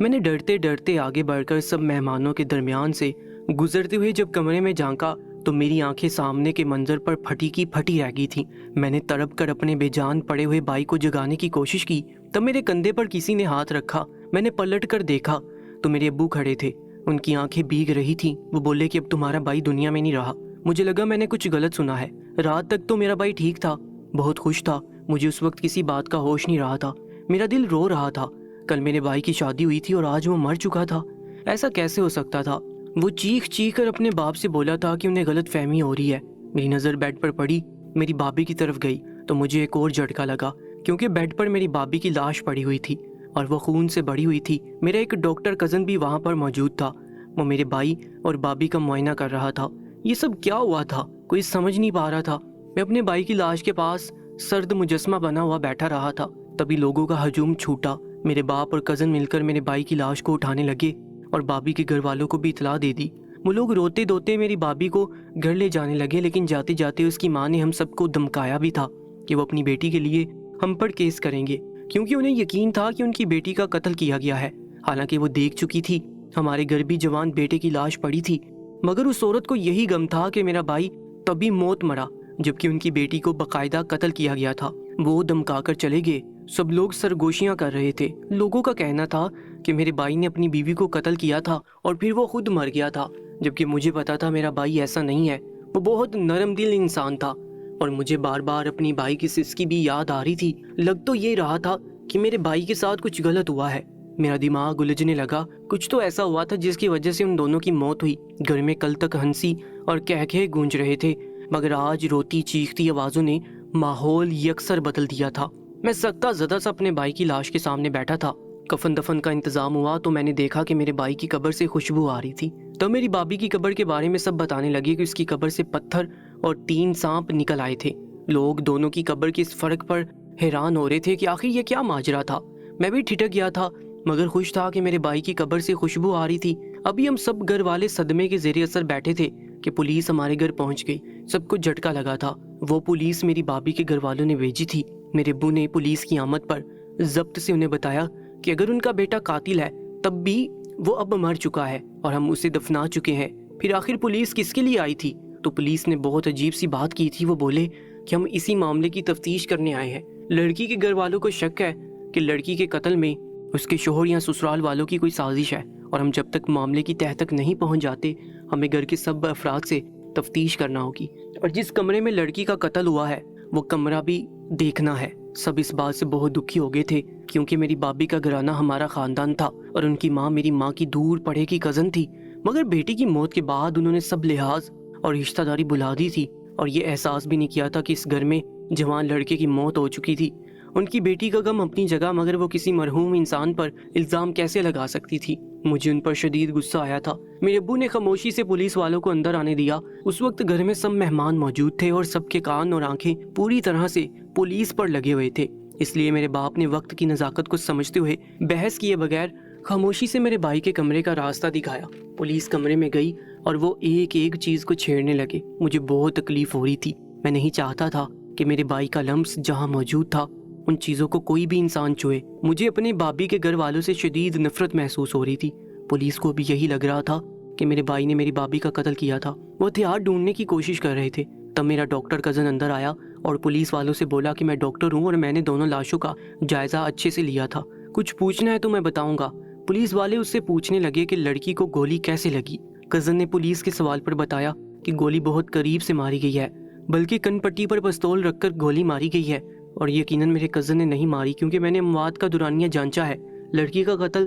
میں نے ڈرتے ڈرتے آگے بڑھ کر سب مہمانوں کے درمیان سے گزرتے ہوئے جب کمرے میں جھانکا تو میری آنکھیں سامنے کے منظر پر پھٹی کی پھٹی رہ گئی تھیں۔ میں نے تڑپ کر اپنے بے جان پڑے ہوئے بھائی کو جگانے کی کوشش کی، تب میرے کندھے پر کسی نے ہاتھ رکھا۔ میں نے پلٹ کر دیکھا تو میرے ابو کھڑے تھے، ان کی آنکھیں بھیگ رہی تھیں۔ وہ بولے کہ اب تمہارا بھائی دنیا میں نہیں رہا۔ مجھے لگا میں نے کچھ غلط سنا ہے۔ رات تک تو میرا بھائی ٹھیک تھا، بہت خوش تھا، مجھے اس وقت کسی بات کا ہوش نہیں رہا تھا۔ میرا دل رو رہا تھا، کل میرے بھائی کی شادی ہوئی تھی اور آج وہ مر چکا تھا۔ ایسا کیسے ہو سکتا تھا؟ وہ چیخ چیخ کر اپنے باپ سے بولا تھا کہ انہیں غلط فہمی ہو رہی ہے۔ میری نظر بیڈ پر پڑی، میری بابی کی طرف گئی تو مجھے ایک اور جھٹکا لگا، کیونکہ بیڈ پر میری بابی کی لاش پڑی ہوئی تھی اور وہ خون سے بڑی ہوئی تھی۔ میرا ایک ڈاکٹر کزن بھی وہاں پر موجود تھا، وہ میرے بھائی اور بابی کا معائنہ کر رہا تھا۔ یہ سب کیا ہوا تھا؟ کوئی سمجھ نہیں پا رہا تھا۔ میں اپنے بھائی کی لاش کے پاس سرد مجسمہ بنا ہوا بیٹھا رہا تھا، تبھی لوگوں کا ہجوم چھوٹا۔ میرے باپ اور کزن مل کر میرے بھائی کی لاش کو اٹھانے لگے اور بابی کے گھر والوں کو بھی اطلاع دے دی۔ وہ لوگ روتے دھوتے میری بابی کو گھر لے جانے لگے، لیکن جاتے جاتے اس کی ماں نے ہم سب کو دھمکایا بھی تھا کہ وہ اپنی بیٹی کے لیے ہم پر کیس کریں گے، کیونکہ انہیں یقین تھا کہ ان کی بیٹی کا قتل کیا گیا ہے۔ حالانکہ وہ دیکھ چکی تھی ہمارے گھر بھی جوان بیٹے کی لاش پڑی تھی، مگر اس عورت کو یہی غم تھا کہ میرا بھائی تبھی موت مرا جبکہ ان کی بیٹی کو باقاعدہ قتل کیا گیا تھا۔ وہ دھمکا کر چلے گئے۔ سب لوگ سرگوشیاں کر رہے تھے۔ لوگوں کا کہنا تھا کہ میرے بھائی نے اپنی بیوی کو قتل کیا تھا اور پھر وہ خود مر گیا تھا، جبکہ مجھے پتا تھا میرا بھائی ایسا نہیں ہے۔ وہ بہت نرم دل انسان تھا اور مجھے بار بار اپنی بھائی کی سسکی بھی یاد آ رہی تھی۔ لگ تو یہ رہا تھا کہ میرے بھائی کے ساتھ کچھ غلط ہوا ہے۔ میرا دماغ الجھنے لگا، کچھ تو ایسا ہوا تھا جس کی وجہ سے ان دونوں کی موت ہوئی۔ گھر میں کل تک ہنسی اور کہکہے گونج رہے تھے، مگر آج روتی چیختی آوازوں نے ماحول یکسر بدل دیا تھا۔ میں سکتہ زدہ سا اپنے بھائی کی لاش کے سامنے بیٹھا تھا۔ کفن دفن کا انتظام ہوا تو میں نے دیکھا کہ میرے بھائی کی قبر سے خوشبو آ رہی تھی۔ تو میری بابی کی قبر کے بارے میں سب بتانے لگے کہ اس کی قبر سے پتھر اور 3 سانپ نکل آئے تھے۔ لوگ دونوں کی قبر کے اس فرق پر حیران ہو رہے تھے کہ آخر یہ کیا ماجرا تھا۔ میں بھی ٹھٹک گیا تھا، مگر خوش تھا کہ میرے بھائی کی قبر سے خوشبو آ رہی تھی۔ ابھی ہم سب گھر والے صدمے کے زیر اثر بیٹھے تھے کہ پولیس ہمارے گھر پہنچ گئی۔ سب کو جھٹکا لگا تھا۔ وہ پولیس میری بابی کے گھر والوں نے بھیجی تھی۔ میرے ابو نے پولیس کی آمد پر ضبط سے انہیں بتایا کہ اگر ان کا بیٹا قاتل ہے تب بھی وہ اب مر چکا ہے اور ہم اسے دفنا چکے ہیں۔ پھر آخر پولیس کس کے لیے آئی تھی؟ تو پولیس نے بہت عجیب سی بات کی تھی۔ وہ بولے کہ ہم اسی معاملے کی تفتیش کرنے آئے ہیں۔ لڑکی کے گھر والوں کو شک ہے کہ لڑکی کے قتل میں اس کے شوہر یا سسرال والوں کی کوئی سازش ہے، اور ہم جب تک معاملے کی تہہ تک نہیں پہنچ جاتے ہمیں گھر کے سب افراد سے تفتیش کرنا ہوگی، اور جس کمرے میں لڑکی کا قتل ہوا ہے وہ کمرہ بھی دیکھنا ہے۔ سب اس بات سے بہت دکھی ہو گئے تھے، کیونکہ میری بابی کا گھرانہ ہمارا خاندان تھا اور ان کی ماں میری ماں کی دور پڑے کی کزن تھی، مگر بیٹی کی موت کے بعد انہوں نے سب لحاظ اور رشتہ داری بلا دی تھی اور یہ احساس بھی نہیں کیا تھا کہ اس گھر میں جوان لڑکے کی موت ہو چکی تھی۔ ان کی بیٹی کا غم اپنی جگہ، مگر وہ کسی مرحوم انسان پر الزام کیسے لگا سکتی تھی؟ مجھے ان پر شدید غصہ آیا تھا۔ میرے ابو نے خاموشی سے پولیس والوں کو اندر آنے دیا۔ اس وقت گھر میں سب مہمان موجود تھے اور سب کے کان اور آنکھیں پوری طرح سے پولیس پر لگے ہوئے تھے، اس لیے میرے باپ نے وقت کی نزاکت کو سمجھتے ہوئے بحث کیے بغیر خاموشی سے میرے بھائی کے کمرے کا راستہ دکھایا۔ پولیس کمرے میں گئی اور وہ ایک ایک چیز کو چھیڑنے لگے۔ مجھے بہت تکلیف ہو رہی تھی۔ میں نہیں چاہتا تھا کہ میرے بھائی کا لمس جہاں موجود تھا ان چیزوں کو کوئی بھی انسان چھوئے۔ مجھے اپنے بابی کے گھر والوں سے شدید نفرت محسوس ہو رہی تھی۔ پولیس کو بھی یہی لگ رہا تھا کہ میرے بھائی نے میری بابی کا قتل کیا تھا۔ وہ ہتھیار ڈھونڈنے کی کوشش کر رہے تھے۔ تب میرا ڈاکٹر کزن اندر آیا اور پولیس والوں سے بولا کہ میں ڈاکٹر ہوں اور میں نے دونوں لاشوں کا جائزہ اچھے سے لیا تھا، کچھ پوچھنا ہے تو میں بتاؤں گا۔ پولیس والے اس سے پوچھنے لگے کہ لڑکی کو گولی کیسے لگی۔ کزن نے پولیس کے سوال پر بتایا کہ گولی بہت قریب سے ماری گئی ہے، بلکہ کن پٹی پر پستول رکھ کر گولی ماری گئی ہے، اور یقیناً میرے کزن نے نہیں ماری، کیونکہ میں نے اموات کا دورانیہ جانچا ہے۔ لڑکی کا قتل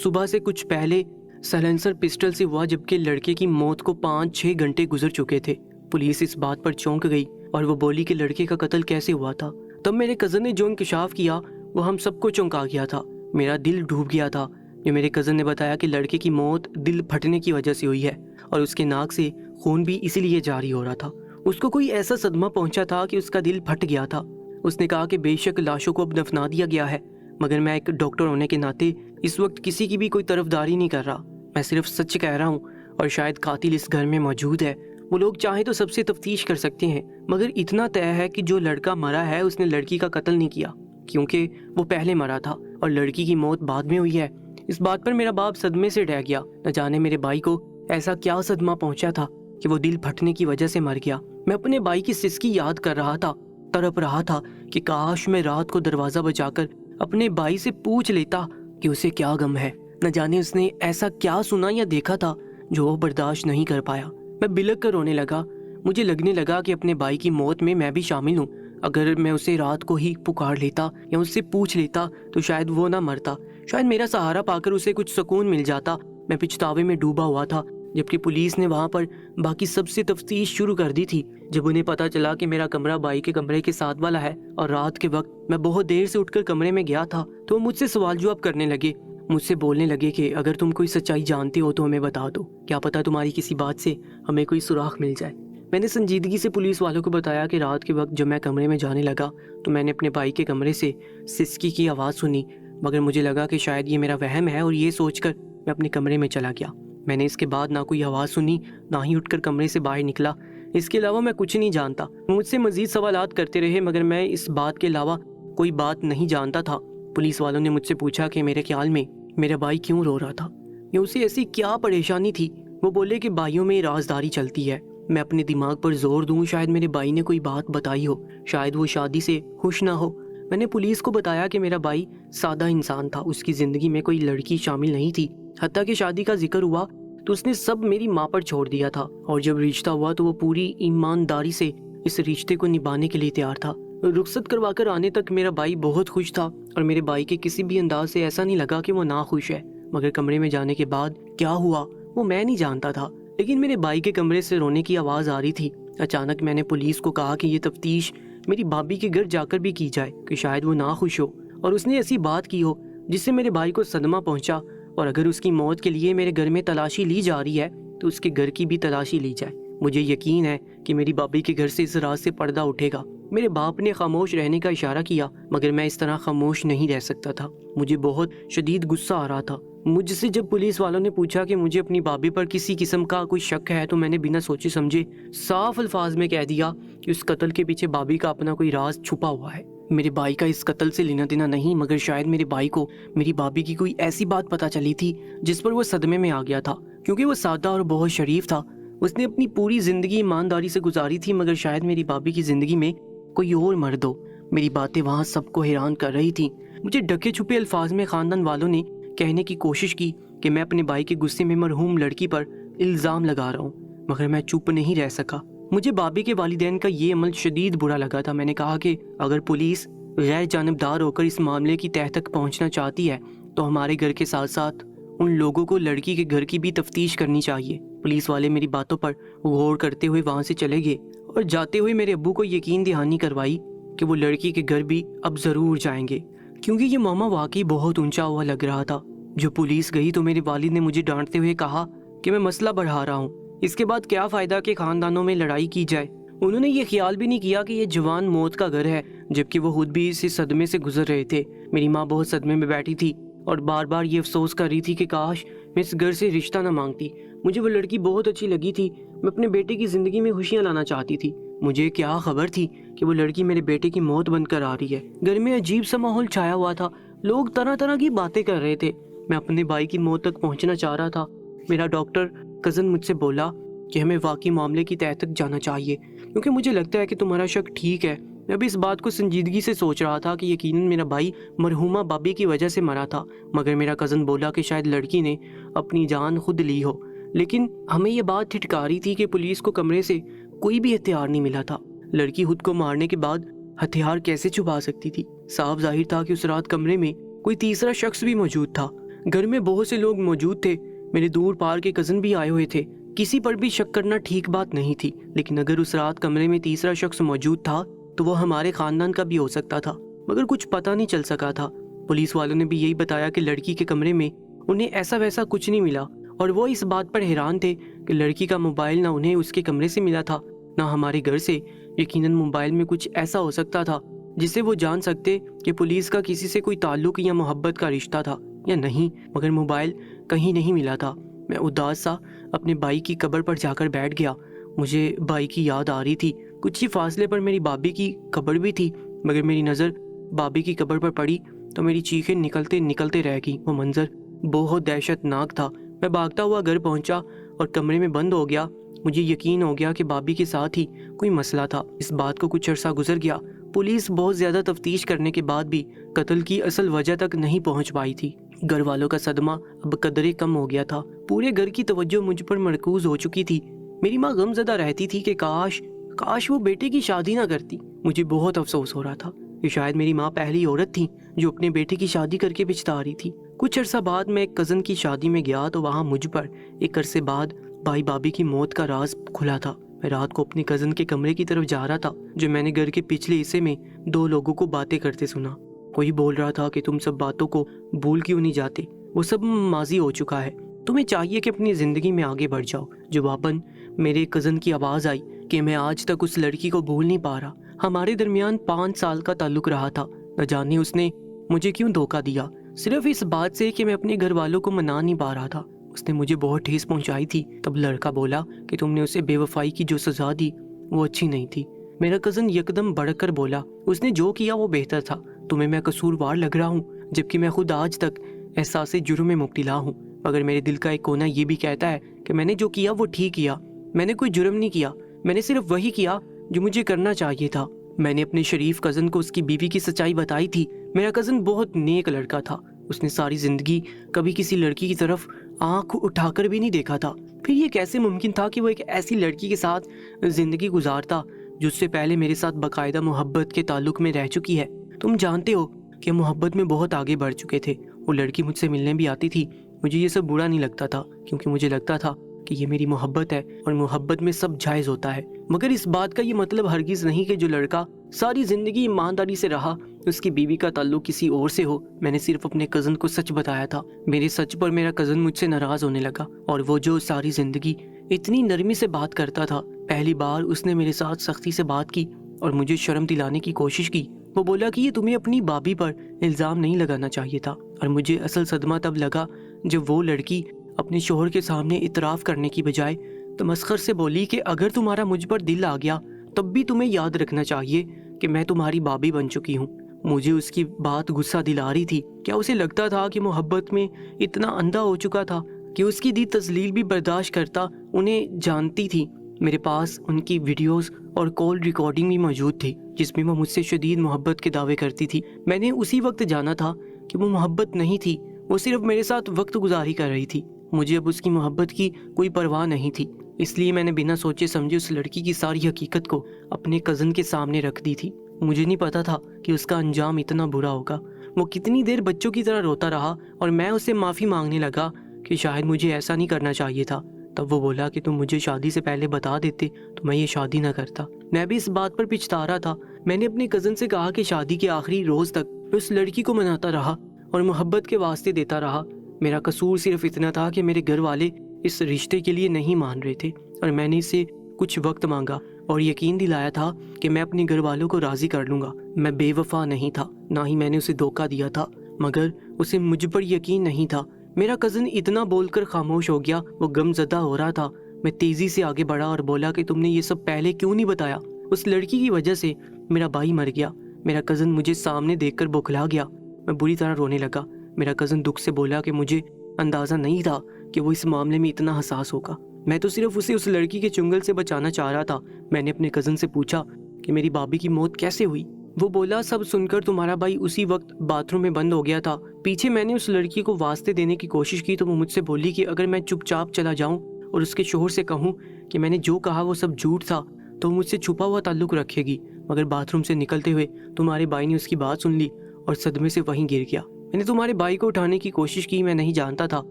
صبح سے کچھ پہلے سائلنسر پسٹل سے ہوا، جبکہ لڑکے کی موت کو 5-6 گھنٹے گزر چکے تھے۔ پولیس اس بات پر چونک گئی اور وہ بولی کہ لڑکے کا قتل کیسے ہوا تھا۔ تب میرے کزن نے جو انکشاف کیا وہ ہم سب کو چونکا گیا تھا۔ میرا دل ڈوب گیا تھا جو میرے کزن نے بتایا کہ لڑکے کی موت دل پھٹنے کی وجہ سے ہوئی ہے اور اس کے ناک سے خون بھی اسی لیے جاری ہو رہا تھا۔ اس کو کوئی ایسا صدمہ پہنچا تھا کہ اس کا دل پھٹ گیا تھا۔ اس نے کہا کہ بے شک لاشوں کو اب دفنا دیا گیا ہے، مگر میں ایک ڈاکٹر ہونے کے ناطے اس وقت کسی کی بھی کوئی طرفداری نہیں کر رہا۔ میں صرف سچ کہہ رہا ہوں، اور شاید قاتل اس گھر میں موجود ہے۔ وہ لوگ چاہیں تو سب سے تفتیش کر سکتے ہیں، مگر اتنا طے ہے کہ جو لڑکا مرا ہے اس نے لڑکی کا قتل نہیں کیا، کیونکہ وہ پہلے مرا تھا اور لڑکی کی موت بعد میں ہوئی ہے۔ اس بات پر میرا باپ صدمے سے ڈہ گیا۔ نہ جانے میرے بھائی کو ایسا کیا صدمہ پہنچا تھا کہ وہ دل پھٹنے کی وجہ سے مر گیا۔ میں اپنے بھائی کی سسکی یاد کر رہا تھا، تڑپ رہا تھا کہ کاش میں رات کو دروازہ بجا کر اپنے بھائی سے پوچھ لیتا کہ اسے کیا غم ہے۔ نہ جانے اس نے ایسا کیا سنا یا دیکھا تھا جو وہ برداشت نہیں کر پایا۔ میں بلک کر رونے لگا۔ مجھے لگنے لگا کہ اپنے بھائی کی موت میں بھی شامل ہوں۔ اگر میں اسے رات کو ہی پکار لیتا یا اس سے پوچھ لیتا تو شاید وہ نہ مرتا، شاید میرا سہارا پا کر اسے کچھ سکون مل جاتا۔ میں پچھتاوے میں ڈوبا ہوا تھا، جبکہ پولیس نے وہاں پر باقی سب سے تفتیش شروع کر دی تھی۔ جب انہیں پتا چلا کہ میرا کمرہ بھائی کے کمرے کے ساتھ والا ہے اور رات کے وقت میں بہت دیر سے اٹھ کر کمرے میں گیا تھا، تو وہ مجھ سے سوال جواب کرنے لگے۔ مجھ سے بولنے لگے کہ اگر تم کوئی سچائی جانتے ہو تو ہمیں بتا دو، کیا پتا تمہاری کسی بات سے ہمیں کوئی سراغ مل جائے۔ میں نے سنجیدگی سے پولیس والوں کو بتایا کہ رات کے وقت جب میں کمرے میں جانے لگا تو میں نے اپنے بھائی کے کمرے سے سسکی کی آواز سنی، مگر مجھے لگا کہ شاید یہ میرا وہم ہے، اور یہ سوچ کر میں اپنے کمرے میں چلا گیا۔ میں نے اس کے بعد نہ کوئی آواز سنی، نہ ہی اٹھ کر کمرے سے باہر نکلا۔ اس کے علاوہ میں کچھ نہیں جانتا۔ مجھ سے مزید سوالات کرتے رہے، مگر میں اس بات کے علاوہ کوئی بات نہیں جانتا تھا۔ پولیس والوں نے مجھ سے پوچھا کہ میرے خیال میں میرا بھائی کیوں رو رہا تھا یا اسے ایسی کیا پریشانی تھی۔ وہ بولے کہ بھائیوں میں رازداری چلتی ہے۔ میں اپنے دماغ پر زور دوں، شاید میرے بھائی نے کوئی بات بتائی ہو، شاید وہ شادی سے خوش نہ ہو۔ میں نے پولیس کو بتایا کہ میرا بھائی سادہ انسان تھا، اس کی زندگی میں کوئی لڑکی شامل نہیں تھی۔ حتیٰ کہ شادی کا ذکر ہوا تو اس نے سب میری ماں پر چھوڑ دیا تھا، اور جب رشتہ ہوا تو وہ پوری ایمانداری سے اس رشتے کو نبھانے کے لیے تیار تھا۔ رخصت کروا کر آنے تک میرا بھائی بہت خوش تھا، اور میرے بھائی کے کسی بھی انداز سے ایسا نہیں لگا کہ وہ ناخوش ہے۔ مگر کمرے میں جانے کے بعد کیا ہوا وہ میں نہیں جانتا تھا، لیکن میرے بھائی کے کمرے سے رونے کی آواز آ رہی تھی۔ اچانک میں نے پولیس کو کہا کہ یہ تفتیش میری بھابھی کے گھر جا کر بھی کی جائے، کہ شاید وہ ناخوش ہو اور اس نے ایسی بات کی ہو جس سے میرے بھائی کو صدمہ پہنچا، اور اگر اس کی موت کے لیے میرے گھر میں تلاشی لی جا رہی ہے تو اس کے گھر کی بھی تلاشی لی جائے۔ مجھے یقین ہے کہ میری بھابھی کے گھر سے اس راز سے پردہ اٹھے گا۔ میرے باپ نے خاموش رہنے کا اشارہ کیا، مگر میں اس طرح خاموش نہیں رہ سکتا تھا۔ مجھے بہت شدید غصہ آ رہا تھا۔ مجھ سے جب پولیس والوں نے پوچھا کہ مجھے اپنی بھابھی پر کسی قسم کا کوئی شک ہے، تو میں نے بنا سوچے سمجھے صاف الفاظ میں کہہ دیا کہ اس قتل کے پیچھے بھابھی کا اپنا کوئی راز چھپا ہوا ہے۔ میرے بھائی کا اس قتل سے لینا دینا نہیں، مگر شاید میرے بھائی کو میری بھابھی کی کوئی ایسی بات پتہ چلی تھی جس پر وہ صدمے میں آ گیا تھا، کیونکہ وہ سادہ اور بہت شریف تھا۔ اس نے اپنی پوری زندگی ایمانداری سے گزاری تھی، مگر شاید میری بھابھی کی زندگی میں کوئی اور مرد ہو۔ میری باتیں وہاں سب کو حیران کر رہی تھی۔ مجھے ڈھکے چھپے الفاظ میں خاندان والوں نے کہنے کی کوشش کی کہ میں اپنے بھائی کے غصے میں مرحوم لڑکی پر الزام لگا رہا ہوں، مگر میں چپ نہیں رہ سکا۔ مجھے بھابھی کے والدین کا یہ عمل شدید برا لگا تھا۔ میں نے کہا کہ اگر پولیس غیر جانبدار ہو کر اس معاملے کی تہہ تک پہنچنا چاہتی ہے تو ہمارے گھر کے ساتھ ساتھ ان لوگوں کو لڑکی کے گھر کی بھی تفتیش کرنی چاہیے۔ پولیس والے میری باتوں پر غور کرتے ہوئے وہاں سے چلے گئے، اور جاتے ہوئے میرے ابو کو یقین دہانی کروائی کہ وہ لڑکی کے گھر بھی اب ضرور جائیں گے، کیونکہ یہ معاملہ واقعی بہت اونچا ہوا لگ رہا تھا۔ جو پولیس گئی تو میرے والد نے مجھے ڈانٹتے ہوئے کہا کہ میں مسئلہ بڑھا رہا ہوں، اس کے بعد کیا فائدہ کہ خاندانوں میں لڑائی کی جائے۔ انہوں نے یہ خیال بھی نہیں کیا کہ یہ جوان موت کا گھر ہے، جبکہ وہ خود بھی اسی صدمے سے گزر رہے تھے۔ میری ماں بہت صدمے میں بیٹھی تھی اور بار بار یہ افسوس کر رہی تھی کہ کاش میں اس گھر سے رشتہ نہ مانگتی۔ مجھے وہ لڑکی بہت اچھی لگی تھی، میں اپنے بیٹے کی زندگی میں خوشیاں لانا چاہتی تھی۔ مجھے کیا خبر تھی کہ وہ لڑکی میرے بیٹے کی موت بن کر آ رہی ہے۔ گھر میں عجیب سا ماحول چھایا ہوا تھا، لوگ طرح طرح کی باتیں کر رہے تھے۔ میں اپنے بھائی کی موت تک پہنچنا چاہ رہا تھا۔ میرا ڈاکٹر کزن مجھ سے بولا کہ ہمیں واقعی معاملے کی تہہ تک جانا چاہیے، کیونکہ مجھے لگتا ہے کہ تمہارا شک ٹھیک ہے۔ میں بھی اس بات کو سنجیدگی سے سوچ رہا تھا کہ یقیناً میرا بھائی مرحومہ بھابھی کی وجہ سے مرا تھا، مگر میرا کزن بولا کہ شاید لڑکی نے اپنی جان خود لی ہو۔ لیکن ہمیں یہ بات ٹھٹکا رہی تھی کہ پولیس کو کمرے سے کوئی بھی ہتھیار نہیں ملا تھا۔ لڑکی خود کو مارنے کے بعد ہتھیار کیسے چھپا سکتی تھی؟ صاف ظاہر تھا کہ اس رات کمرے میں کوئی تیسرا شخص بھی موجود تھا۔ گھر میں بہت سے لوگ موجود تھے، میرے دور پار کے کزن بھی آئے ہوئے تھے۔ کسی پر بھی شک کرنا ٹھیک بات نہیں تھی، لیکن اگر اس رات کمرے میں تیسرا شخص موجود تھا تو وہ ہمارے خاندان کا بھی ہو سکتا تھا، مگر کچھ پتہ نہیں چل سکا تھا۔ پولیس والوں نے بھی یہی بتایا کہ لڑکی کے کمرے میں انہیں ایسا ویسا کچھ نہیں ملا، اور وہ اس بات پر حیران تھے کہ لڑکی کا موبائل نہ انہیں اس کے کمرے سے ملا تھا نہ ہمارے گھر سے۔ یقیناً موبائل میں کچھ ایسا ہو سکتا تھا جس سے وہ جان سکتے کہ پولیس کا کسی سے کوئی تعلق یا محبت کا رشتہ تھا یا نہیں، مگر موبائل کہیں نہیں ملا تھا۔ میں اداس سا اپنے بھائی کی قبر پر جا کر بیٹھ گیا۔ مجھے بھائی کی یاد آ رہی تھی۔ کچھ ہی فاصلے پر میری بھابھی کی قبر بھی تھی، مگر میری نظر بھابھی کی قبر پر پڑی تو میری چیخیں نکلتے نکلتے رہ گئی۔ وہ منظر بہت دہشتناک تھا۔ میں بھاگتا ہوا گھر پہنچا اور کمرے میں بند ہو گیا۔ مجھے یقین ہو گیا کہ بابی کے ساتھ ہی کوئی مسئلہ تھا۔ اس بات کو کچھ عرصہ گزر گیا۔ پولیس بہت زیادہ تفتیش کرنے کے بعد بھی قتل کی اصل وجہ تک نہیں پہنچ پائی تھی۔ گھر والوں کا صدمہ اب قدرے کم ہو گیا تھا۔ پورے گھر کی توجہ مجھ پر مرکوز ہو چکی تھی۔ میری ماں غم زدہ رہتی تھی کہ کاش وہ بیٹے کی شادی نہ کرتی۔ مجھے بہت افسوس ہو رہا تھا کہ شاید میری ماں پہلی عورت تھی جو اپنے بیٹے کی شادی کر کے پچھتا رہی تھی۔ کچھ عرصہ بعد میں ایک کزن کی شادی میں گیا تو وہاں مجھ پر ایک عرصے بعد بھائی بابی کی موت کا راز کھلا تھا۔ میں رات کو اپنی کزن کے کمرے کی طرف جا رہا تھا جو میں نے گھر کے پچھلے حصے میں 2 لوگوں کو باتیں کرتے سنا۔ کوئی بول رہا تھا کہ تم سب باتوں کو بھول کیوں نہیں جاتے، وہ سب ماضی ہو چکا ہے، تمہیں چاہیے کہ اپنی زندگی میں آگے بڑھ جاؤ۔ جواباً میرے کزن کی آواز آئی کہ میں آج تک اس لڑکی کو بھول نہیں پا رہا۔ ہمارے درمیان 5 سال کا تعلق رہا تھا، نہ جانے اس نے مجھے کیوں دھوکہ دیا، صرف اس بات سے کہ میں اپنے گھر والوں کو منا نہیں پا رہا تھا۔ اس نے مجھے بہت ٹھیس پہنچائی تھی۔ تب لڑکا بولا کہ تم نے اسے بے وفائی کی جو سزا دی وہ اچھی نہیں تھی۔ میرا کزن یکدم بڑھ کر بولا، اس نے جو کیا وہ بہتر تھا، تمہیں میں قصوروار لگ رہا ہوں جبکہ میں خود آج تک احساس جرم میں مبتلا ہوں، مگر میرے دل کا ایک کونا یہ بھی کہتا ہے کہ میں نے جو کیا وہ ٹھیک کیا۔ میں نے کوئی جرم نہیں کیا، میں نے صرف وہی کیا جو مجھے کرنا چاہیے تھا۔ میں نے اپنے شریف کزن کو اس کی بیوی کی سچائی بتائی تھی۔ میرا کزن بہت نیک لڑکا تھا، اس نے ساری زندگی کبھی کسی لڑکی کی طرف آنکھ اٹھا کر بھی نہیں دیکھا تھا۔ پھر یہ کیسے ممکن تھا کہ وہ ایک ایسی لڑکی کے ساتھ زندگی گزارتا جو اس سے پہلے میرے ساتھ باقاعدہ محبت کے تعلق میں رہ چکی ہے۔ تم جانتے ہو کہ محبت میں بہت آگے بڑھ چکے تھے۔ وہ لڑکی مجھ سے ملنے بھی آتی تھی، مجھے یہ سب برا نہیں لگتا تھا کیونکہ مجھے لگتا تھا کہ یہ میری محبت ہے اور محبت میں سب جائز ہوتا ہے۔ مگر اس بات کا یہ مطلب ہرگز نہیں کہ جو لڑکا ساری زندگی ایمانداری سے رہا اس کی بیوی کا تعلق کسی اور سے ہو۔ میں نے صرف اپنے کزن کو سچ بتایا تھا۔ میرے سچ پر میرا کزن مجھ سے ناراض ہونے لگا، اور وہ جو ساری زندگی اتنی نرمی سے بات کرتا تھا، پہلی بار اس نے میرے ساتھ سختی سے بات کی اور مجھے شرم دلانے کی کوشش کی۔ وہ بولا کہ یہ تمہیں اپنی بابی پر الزام نہیں لگانا چاہیے تھا، اور مجھے اصل صدمہ تب لگا جب وہ لڑکی اپنے شوہر کے سامنے اعتراف کرنے کی بجائے تمسخر سے بولی کہ اگر تمہارا مجھ پر دل آ گیا تب بھی تمہیں یاد رکھنا چاہیے کہ میں تمہاری بابی بن چکی ہوں۔ مجھے اس کی بات غصہ دلا رہی تھی۔ کیا اسے لگتا تھا کہ محبت میں اتنا اندھا ہو چکا تھا کہ اس کی دی تذلیل بھی برداشت کرتا؟ انہیں جانتی تھی۔ میرے پاس ان کی ویڈیوز اور کال ریکارڈنگ بھی موجود تھی جس میں وہ مجھ سے شدید محبت کے دعوے کرتی تھی۔ میں نے اسی وقت جانا تھا کہ وہ محبت نہیں تھی، وہ صرف میرے ساتھ وقت گزاری کر رہی تھی۔ مجھے اب اس کی محبت کی کوئی پرواہ نہیں تھی، اس لیے میں نے بنا سوچے سمجھے اس لڑکی کی ساری حقیقت کو اپنے کزن کے سامنے رکھ دی تھی۔ مجھے نہیں پتا تھا کہ اس کا انجام اتنا برا ہوگا۔ وہ کتنی دیر بچوں کی طرح روتا رہا اور میں اس سے معافی مانگنے لگا کہ شاید مجھے ایسا نہیں کرنا چاہیے تھا۔ تب وہ بولا کہ تم مجھے شادی سے پہلے بتا دیتے تو میں یہ شادی نہ کرتا۔ میں بھی اس بات پر پچھتا رہا تھا۔ میں نے اپنے کزن سے کہا کہ شادی کے آخری روز تک میں اس لڑکی کو مناتا رہا اور محبت کے واسطے دیتا رہا۔ میرا قصور صرف اتنا تھا کہ میرے گھر والے اس رشتے کے لیے نہیں مان رہے تھے، اور میں نے اسے کچھ وقت مانگا اور یقین دلایا تھا کہ میں اپنے گھر والوں کو راضی کر لوں گا۔ میں بے وفا نہیں تھا، نہ ہی میں نے اسے دھوکہ دیا تھا، مگر اسے مجھ پر یقین نہیں تھا۔ میرا کزن اتنا بول کر خاموش ہو گیا، وہ غم زدہ ہو رہا تھا۔ میں تیزی سے آگے بڑھا اور بولا کہ تم نے یہ سب پہلے کیوں نہیں بتایا؟ اس لڑکی کی وجہ سے میرا بھائی مر گیا۔ میرا کزن مجھے سامنے دیکھ کر بوکھلا گیا۔ میں بری طرح رونے لگا۔ میرا کزن دکھ سے بولا کہ مجھے اندازہ نہیں تھا کہ وہ اس معاملے میں اتنا حساس ہوگا۔ میں تو صرف اسے اس لڑکی کے چنگل سے بچانا چاہ رہا تھا۔ میں نے اپنے کزن سے پوچھا کہ میری بابی کی موت کیسے ہوئی؟ وہ بولا سب سن کر تمہارا بھائی اسی وقت باتھ روم میں بند ہو گیا تھا۔ پیچھے میں نے اس لڑکی کو واسطے دینے کی کوشش کی تو وہ مجھ سے بولی کہ اگر میں چپ چاپ چلا جاؤں اور اس کے شوہر سے کہوں کہ میں نے جو کہا وہ سب جھوٹ تھا تو وہ مجھ سے چھپا ہوا تعلق رکھے گی۔ مگر باتھ روم سے نکلتے ہوئے تمہارے بھائی نے اس کی بات سن لی اور صدمے سے وہیں گر گیا۔ میں نے تمہارے بھائی کو اٹھانے کی کوشش کی، میں نہیں جانتا تھا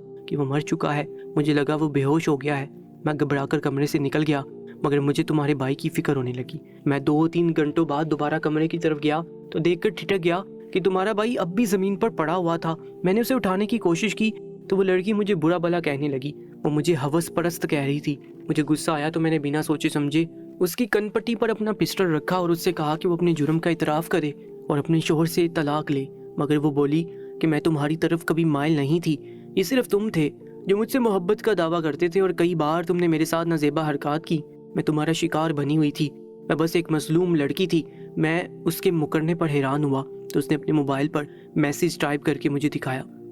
کہ وہ مر چکا ہے۔ مجھے لگا وہ بے ہوش ہو گیا ہے۔ میں گھبرا کر کمرے سے نکل گیا، مگر مجھے تمہارے بھائی کی فکر ہونے لگی۔ میں 2-3 گھنٹوں بعد دوبارہ کمرے کی طرف گیا تو دیکھ کر ٹھٹک گیا کہ تمہارا بھائی اب بھی زمین پر پڑا ہوا تھا۔ میں نے اسے اٹھانے کی کوشش کی تو وہ لڑکی مجھے برا بھلا کہنے لگی۔ وہ مجھے ہوس پرست کہہ رہی تھی۔ مجھے غصہ آیا تو میں نے بنا سوچے سمجھے اس کی کن پٹی پر اپنا پسٹل رکھا اور اس سے کہا کہ وہ اپنے جرم کا اعتراف کرے اور اپنے شوہر سے طلاق لے۔ مگر وہ بولی کہ میں تمہاری طرف کبھی مائل نہیں تھی، یہ صرف تم تھے جو مجھ سے محبت کا دعویٰ کرتے تھے، اور کئی بار تم نے میرے ساتھ نازیبا حرکات کی۔ میں تمہارا شکار بنی ہوئی تھی، میں بس ایک مظلوم لڑکی تھی۔ میں اس کے مکرنے پر حیران ہوا تو اس نے اپنے موبائل پر میسیج ٹائپ کر کے مجھے دکھایا۔